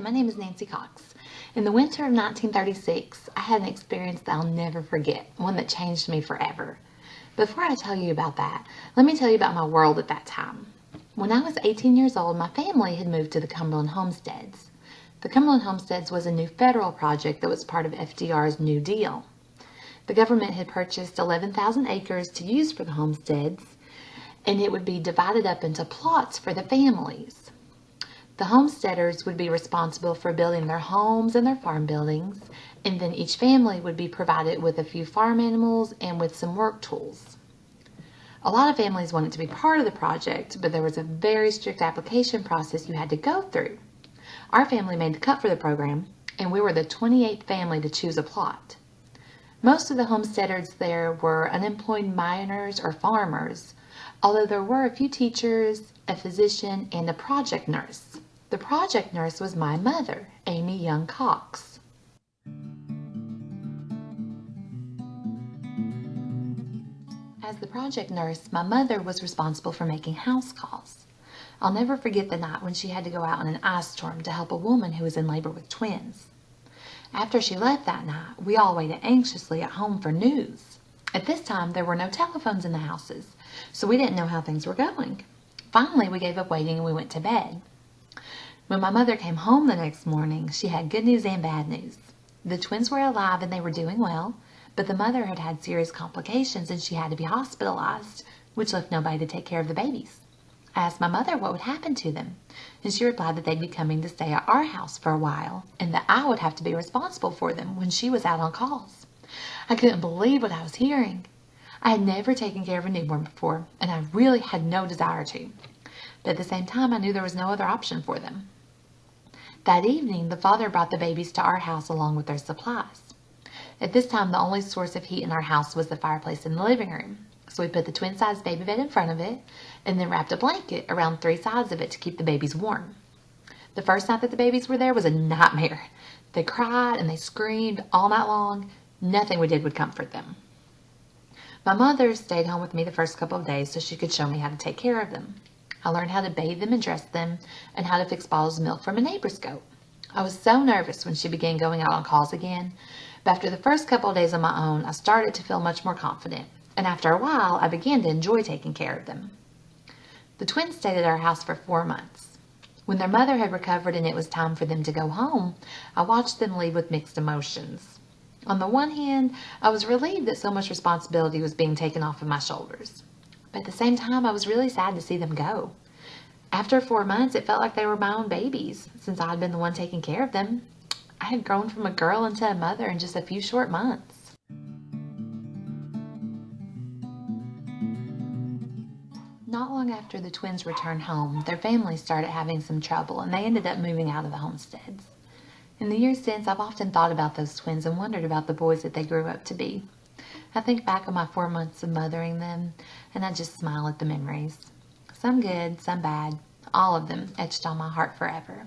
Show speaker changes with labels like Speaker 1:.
Speaker 1: my name is Nancy Cox. In the winter of 1936, I had an experience that I'll never forget, one that changed me forever. Before I tell you about that, let me tell you about my world at that time. When I was 18 years old, my family had moved to the Cumberland Homesteads. The Cumberland Homesteads was a new federal project that was part of FDR's New Deal. The government had purchased 11,000 acres to use for the homesteads, and it would be divided up into plots for the families. The homesteaders would be responsible for building their homes and their farm buildings, and then each family would be provided with a few farm animals and with some work tools. A lot of families wanted to be part of the project, but there was a very strict application process you had to go through. Our family made the cut for the program, and we were the 28th family to choose a plot. Most of the homesteaders there were unemployed miners or farmers, although there were a few teachers, a physician, and a project nurse. The project nurse was my mother, Amy Young Cox. As the project nurse, my mother was responsible for making house calls. I'll never forget the night when she had to go out in an ice storm to help a woman who was in labor with twins. After she left that night, we all waited anxiously at home for news. At this time, there were no telephones in the houses, so we didn't know how things were going. Finally, we gave up waiting and we went to bed. When my mother came home the next morning, she had good news and bad news. The twins were alive and they were doing well, but the mother had had serious complications and she had to be hospitalized, which left nobody to take care of the babies. I asked my mother what would happen to them, and she replied that they'd be coming to stay at our house for a while, and that I would have to be responsible for them when she was out on calls. I couldn't believe what I was hearing. I had never taken care of a newborn before, and I really had no desire to. But at the same time, I knew there was no other option for them. That evening, the father brought the babies to our house along with their supplies. At this time, the only source of heat in our house was the fireplace in the living room. So we put the twin-sized baby bed in front of it and then wrapped a blanket around three sides of it to keep the babies warm. The first night that the babies were there was a nightmare. They cried and they screamed all night long. Nothing we did would comfort them. My mother stayed home with me the first couple of days so she could show me how to take care of them. I learned how to bathe them and dress them and how to fix bottles of milk from a neighbor's goat. I was so nervous when she began going out on calls again, but after the first couple of days on my own, I started to feel much more confident, and after a while, I began to enjoy taking care of them. The twins stayed at our house for 4 months. When their mother had recovered and it was time for them to go home, I watched them leave with mixed emotions. On the one hand, I was relieved that so much responsibility was being taken off of my shoulders. But at the same time, I was really sad to see them go. After 4 months, it felt like they were my own babies, since I had been the one taking care of them. I had grown from a girl into a mother in just a few short months. Not long after the twins returned home, their family started having some trouble, and they ended up moving out of the homesteads. In the years since, I've often thought about those twins and wondered about the boys that they grew up to be. I think back on my 4 months of mothering them, and I just smile at the memories. Some good, some bad, all of them etched on my heart forever.